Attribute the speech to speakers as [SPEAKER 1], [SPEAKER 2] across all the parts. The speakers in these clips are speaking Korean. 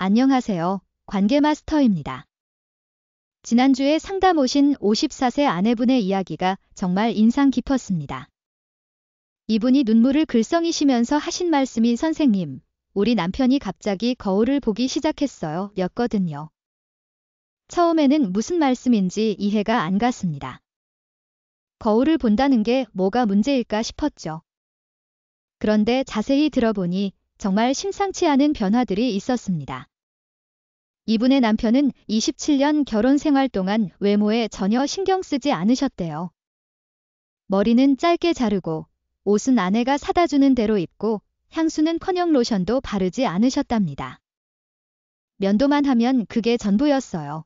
[SPEAKER 1] 안녕하세요. 관계마스터입니다. 지난주에 상담 오신 54세 아내분의 이야기가 정말 인상 깊었습니다. 이분이 눈물을 글썽이시면서 하신 말씀이 선생님, 우리 남편이 갑자기 거울을 보기 시작했어요. 였거든요. 처음에는 무슨 말씀인지 이해가 안 갔습니다. 거울을 본다는 게 뭐가 문제일까 싶었죠. 그런데 자세히 들어보니 정말 심상치 않은 변화들이 있었습니다. 이분의 남편은 27년 결혼 생활 동안 외모에 전혀 신경 쓰지 않으셨대요. 머리는 짧게 자르고 옷은 아내가 사다 주는 대로 입고 향수는커녕 로션도 바르지 않으셨답니다. 면도만 하면 그게 전부였어요.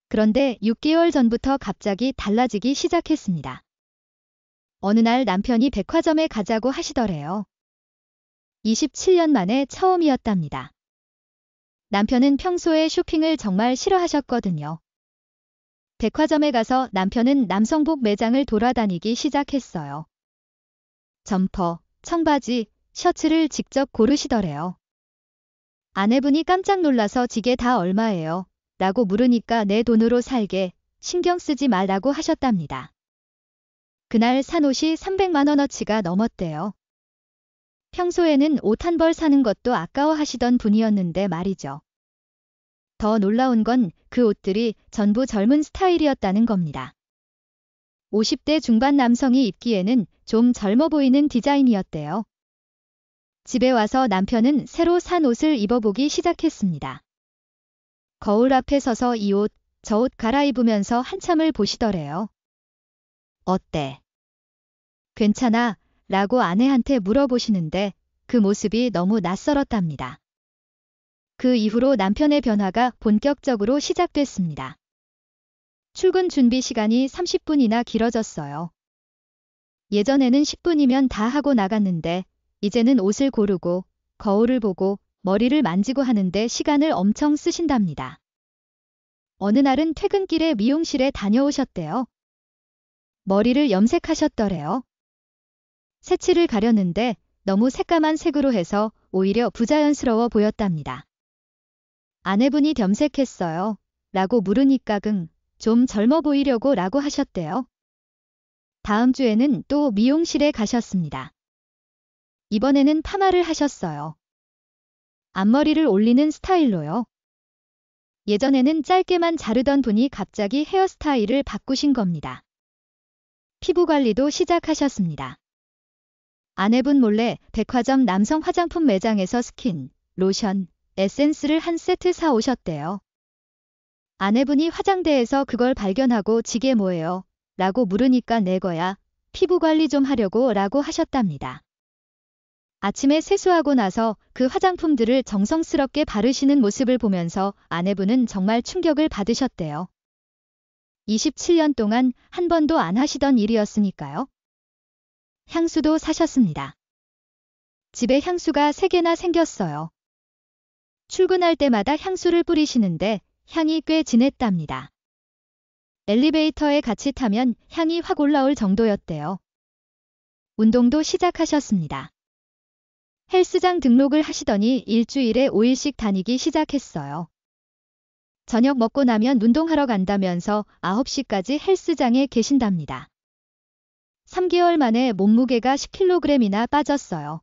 [SPEAKER 1] 그런데 6개월 전부터 갑자기 달라지기 시작했습니다. 어느 날 남편이 백화점에 가자고 하시더래요. 27년 만에 처음이었답니다. 남편은 평소에 쇼핑을 정말 싫어하셨거든요. 백화점에 가서 남편은 남성복 매장을 돌아다니기 시작했어요. 점퍼, 청바지, 셔츠를 직접 고르시더래요. 아내분이 깜짝 놀라서 지게 다 얼마예요? 라고 물으니까 내 돈으로 살게, 신경 쓰지 말라고 하셨답니다. 그날 산 옷이 300만 원어치가 넘었대요. 평소에는 옷 한 벌 사는 것도 아까워하시던 분이었는데 말이죠. 더 놀라운 건 그 옷들이 전부 젊은 스타일이었다는 겁니다. 50대 중반 남성이 입기에는 좀 젊어 보이는 디자인이었대요. 집에 와서 남편은 새로 산 옷을 입어보기 시작했습니다. 거울 앞에 서서 이 옷, 저 옷 갈아입으면서 한참을 보시더래요. 어때? 괜찮아? 라고 아내한테 물어보시는데 그 모습이 너무 낯설었답니다. 그 이후로 남편의 변화가 본격적으로 시작됐습니다. 출근 준비 시간이 30분이나 길어졌어요. 예전에는 10분이면 다 하고 나갔는데 이제는 옷을 고르고 거울을 보고 머리를 만지고 하는데 시간을 엄청 쓰신답니다. 어느 날은 퇴근길에 미용실에 다녀오셨대요. 머리를 염색하셨더래요. 새치를 가렸는데 너무 새까만 색으로 해서 오히려 부자연스러워 보였답니다. 아내분이 염색했어요. 라고 물으니까 좀 젊어 보이려고 라고 하셨대요. 다음 주에는 또 미용실에 가셨습니다. 이번에는 파마를 하셨어요. 앞머리를 올리는 스타일로요. 예전에는 짧게만 자르던 분이 갑자기 헤어스타일을 바꾸신 겁니다. 피부 관리도 시작하셨습니다. 아내분 몰래 백화점 남성 화장품 매장에서 스킨, 로션, 에센스를 한 세트 사 오셨대요. 아내분이 화장대에서 그걸 발견하고 지게 뭐예요? 라고 물으니까 내 거야. 피부 관리 좀 하려고 라고 하셨답니다. 아침에 세수하고 나서 그 화장품들을 정성스럽게 바르시는 모습을 보면서 아내분은 정말 충격을 받으셨대요. 27년 동안 한 번도 안 하시던 일이었으니까요. 향수도 사셨습니다. 집에 향수가 3개나 생겼어요. 출근할 때마다 향수를 뿌리시는데 향이 꽤 진했답니다. 엘리베이터에 같이 타면 향이 확 올라올 정도였대요. 운동도 시작하셨습니다. 헬스장 등록을 하시더니 일주일에 5일씩 다니기 시작했어요. 저녁 먹고 나면 운동하러 간다면서 9시까지 헬스장에 계신답니다. 3개월 만에 몸무게가 10kg이나 빠졌어요.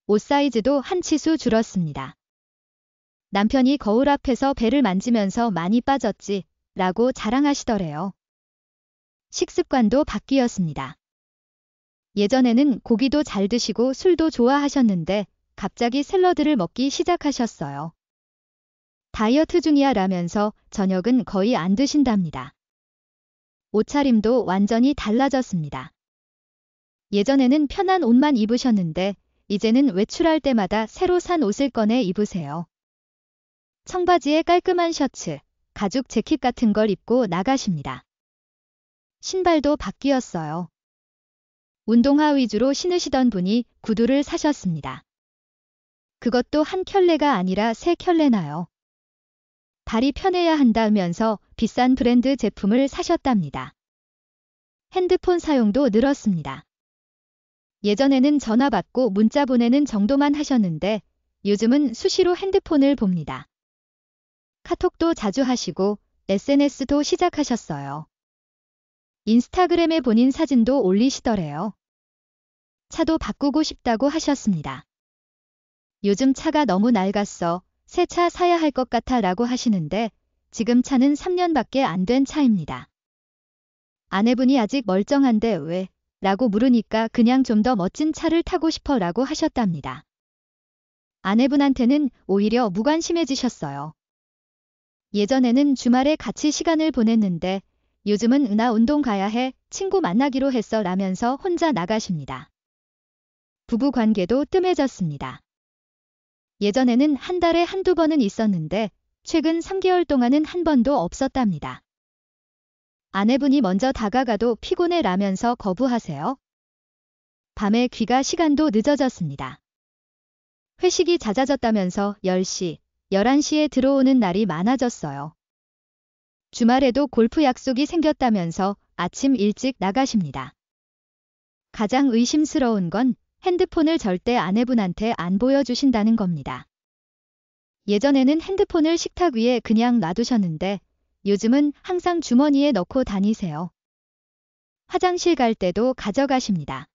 [SPEAKER 1] 옷 사이즈도 한 치수 줄었습니다. 남편이 거울 앞에서 배를 만지면서 많이 빠졌지 라고 자랑하시더래요. 식습관도 바뀌었습니다. 예전에는 고기도 잘 드시고 술도 좋아하셨는데 갑자기 샐러드를 먹기 시작하셨어요. 다이어트 중이야 라면서 저녁은 거의 안 드신답니다. 옷차림도 완전히 달라졌습니다. 예전에는 편한 옷만 입으셨는데 이제는 외출할 때마다 새로 산 옷을 꺼내 입으세요. 청바지에 깔끔한 셔츠, 가죽 재킷 같은 걸 입고 나가십니다. 신발도 바뀌었어요. 운동화 위주로 신으시던 분이 구두를 사셨습니다. 그것도 한 켤레가 아니라 3켤레나요. 발이 편해야 한다면서 비싼 브랜드 제품을 사셨답니다. 핸드폰 사용도 늘었습니다. 예전에는 전화 받고 문자 보내는 정도만 하셨는데 요즘은 수시로 핸드폰을 봅니다. 카톡도 자주 하시고 SNS도 시작하셨어요. 인스타그램에 본인 사진도 올리시더래요. 차도 바꾸고 싶다고 하셨습니다. 요즘 차가 너무 낡았어. 새 차 사야 할 것 같아 라고 하시는데 지금 차는 3년밖에 안 된 차입니다. 아내분이 아직 멀쩡한데 왜? 라고 물으니까 그냥 좀 더 멋진 차를 타고 싶어 라고 하셨답니다. 아내분한테는 오히려 무관심해지셨어요. 예전에는 주말에 같이 시간을 보냈는데 요즘은 나 운동 가야 해, 친구 만나기로 했어 라면서 혼자 나가십니다. 부부 관계도 뜸해졌습니다. 예전에는 한 달에 한두 번은 있었는데 최근 3개월 동안은 한 번도 없었답니다. 아내분이 먼저 다가가도 피곤해 라면서 거부하세요. 밤에 귀가 시간도 늦어졌습니다. 회식이 잦아졌다면서 10시, 11시에 들어오는 날이 많아졌어요. 주말에도 골프 약속이 생겼다면서 아침 일찍 나가십니다. 가장 의심스러운 건 핸드폰을 절대 아내분한테 안 보여주신다는 겁니다. 예전에는 핸드폰을 식탁 위에 그냥 놔두셨는데 요즘은 항상 주머니에 넣고 다니세요. 화장실 갈 때도 가져가십니다.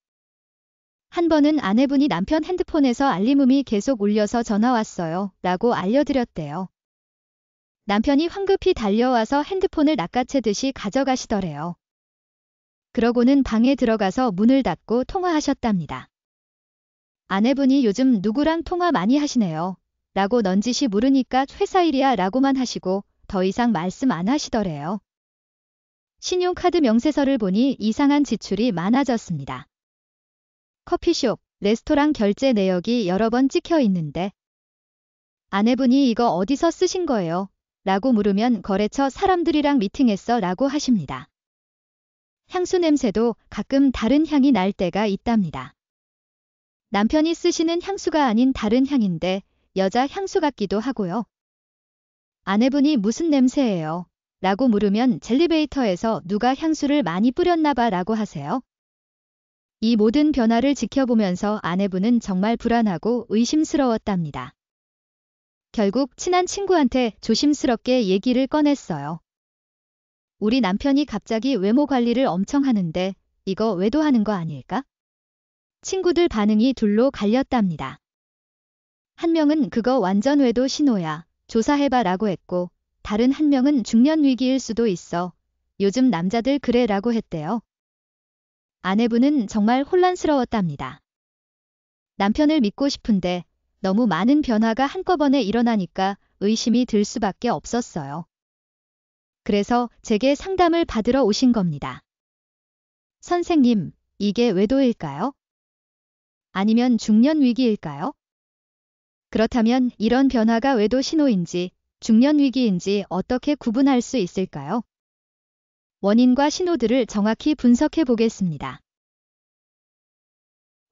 [SPEAKER 1] 한 번은 아내분이 남편 핸드폰에서 알림음이 계속 울려서 전화 왔어요 라고 알려드렸대요. 남편이 황급히 달려와서 핸드폰을 낚아채듯이 가져가시더래요. 그러고는 방에 들어가서 문을 닫고 통화하셨답니다. 아내분이 요즘 누구랑 통화 많이 하시네요 라고 넌지시 물으니까 회사 일이야 라고만 하시고 더 이상 말씀 안 하시더래요. 신용카드 명세서를 보니 이상한 지출이 많아졌습니다. 커피숍, 레스토랑 결제 내역이 여러 번 찍혀 있는데 아내분이 이거 어디서 쓰신 거예요? 라고 물으면 거래처 사람들이랑 미팅했어 라고 하십니다. 향수 냄새도 가끔 다른 향이 날 때가 있답니다. 남편이 쓰시는 향수가 아닌 다른 향인데 여자 향수 같기도 하고요. 아내분이 무슨 냄새예요? 라고 물으면 젤리베이터에서 누가 향수를 많이 뿌렸나 봐 라고 하세요. 이 모든 변화를 지켜보면서 아내분은 정말 불안하고 의심스러웠답니다. 결국 친한 친구한테 조심스럽게 얘기를 꺼냈어요. 우리 남편이 갑자기 외모 관리를 엄청 하는데 이거 외도하는 거 아닐까? 친구들 반응이 둘로 갈렸답니다. 한 명은 그거 완전 외도 신호야. 조사해봐 라고 했고 다른 한 명은 중년 위기일 수도 있어. 요즘 남자들 그래 라고 했대요. 아내분은 정말 혼란스러웠답니다. 남편을 믿고 싶은데 너무 많은 변화가 한꺼번에 일어나니까 의심이 들 수밖에 없었어요. 그래서 제게 상담을 받으러 오신 겁니다. 선생님, 이게 외도일까요? 아니면 중년 위기일까요? 그렇다면 이런 변화가 외도 신호인지 중년 위기인지 어떻게 구분할 수 있을까요? 원인과 신호들을 정확히 분석해 보겠습니다.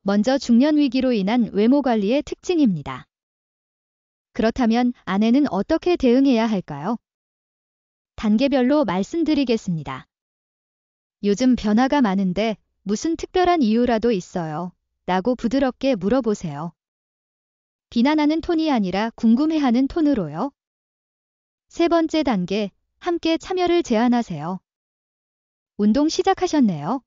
[SPEAKER 1] 먼저 중년 위기로 인한 외모 관리의 특징입니다. 그렇다면 아내는 어떻게 대응해야 할까요? 단계별로 말씀드리겠습니다. 요즘 변화가 많은데 무슨 특별한 이유라도 있어요? 라고 부드럽게 물어보세요. 비난하는 톤이 아니라 궁금해하는 톤으로요. 세 번째 단계, 함께 참여를 제안하세요. 운동 시작하셨네요.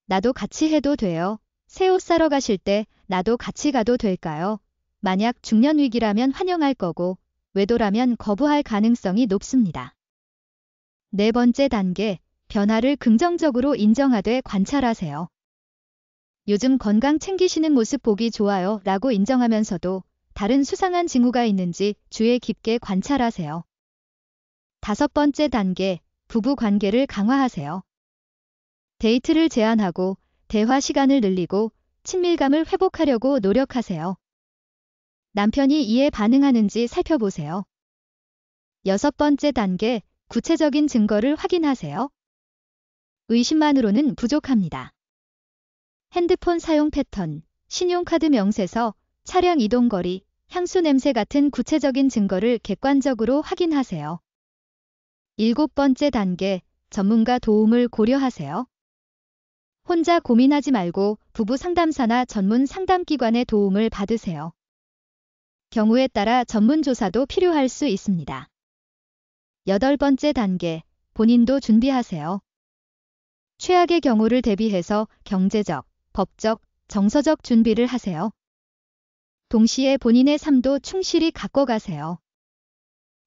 [SPEAKER 1] 나도 같이 해도 돼요. 새 옷 사러 가실 때 나도 같이 가도 될까요? 만약 중년 위기라면 환영할 거고 외도라면 거부할 가능성이 높습니다. 네 번째 단계, 변화를 긍정적으로 인정하되 관찰하세요. 요즘 건강 챙기시는 모습 보기 좋아요 라고 인정하면서도 다른 수상한 징후가 있는지 주의 깊게 관찰하세요. 다섯 번째 단계, 부부 관계를 강화하세요. 데이트를 제안하고 대화 시간을 늘리고 친밀감을 회복하려고 노력하세요. 남편이 이에 반응하는지 살펴보세요. 여섯 번째 단계, 구체적인 증거를 확인하세요. 의심만으로는 부족합니다. 핸드폰 사용 패턴, 신용카드 명세서, 차량 이동 거리, 향수 냄새 같은 구체적인 증거를 객관적으로 확인하세요. 일곱 번째 단계, 전문가 도움을 고려하세요. 혼자 고민하지 말고 부부 상담사나 전문 상담기관의 도움을 받으세요. 경우에 따라 전문조사도 필요할 수 있습니다. 8번째 단계, 본인도 준비하세요. 최악의 경우를 대비해서 경제적, 법적, 정서적 준비를 하세요. 동시에 본인의 삶도 충실히 가꿔가세요.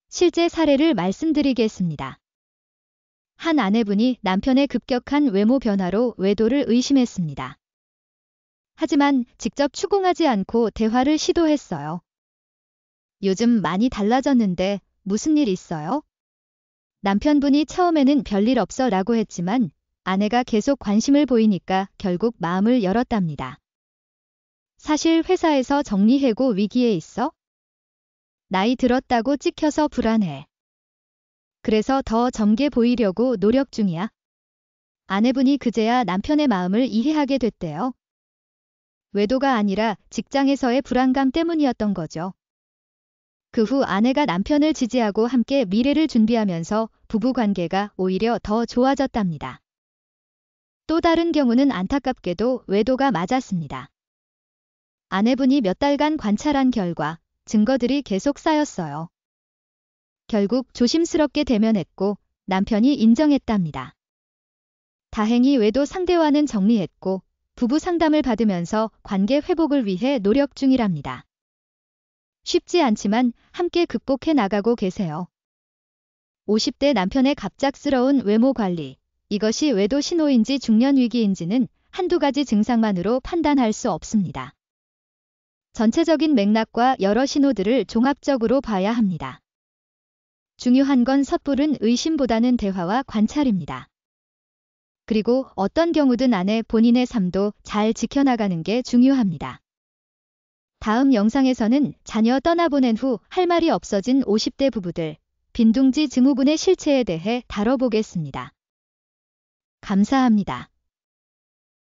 [SPEAKER 1] 실제 사례를 말씀드리겠습니다. 한 아내분이 남편의 급격한 외모 변화로 외도를 의심했습니다. 하지만 직접 추궁하지 않고 대화를 시도했어요. 요즘 많이 달라졌는데 무슨 일 있어요? 남편분이 처음에는 별일 없어 라고 했지만 아내가 계속 관심을 보이니까 결국 마음을 열었답니다. 사실 회사에서 정리해고 위기에 있어? 나이 들었다고 찍혀서 불안해. 그래서 더 젊게 보이려고 노력 중이야. 아내분이 그제야 남편의 마음을 이해하게 됐대요. 외도가 아니라 직장에서의 불안감 때문이었던 거죠. 그 후 아내가 남편을 지지하고 함께 미래를 준비하면서 부부 관계가 오히려 더 좋아졌답니다. 또 다른 경우는 안타깝게도 외도가 맞았습니다. 아내분이 몇 달간 관찰한 결과 증거들이 계속 쌓였어요. 결국 조심스럽게 대면했고 남편이 인정했답니다. 다행히 외도 상대와는 정리했고 부부 상담을 받으면서 관계 회복을 위해 노력 중이랍니다. 쉽지 않지만 함께 극복해 나가고 계세요. 50대 남편의 갑작스러운 외모 관리, 이것이 외도 신호인지 중년 위기인지는 한두 가지 증상만으로 판단할 수 없습니다. 전체적인 맥락과 여러 신호들을 종합적으로 봐야 합니다. 중요한 건 섣부른 의심보다는 대화와 관찰입니다. 그리고 어떤 경우든 아내 본인의 삶도 잘 지켜나가는 게 중요합니다. 다음 영상에서는 자녀 떠나보낸 후 할 말이 없어진 50대 부부들, 빈둥지 증후군의 실체에 대해 다뤄보겠습니다. 감사합니다.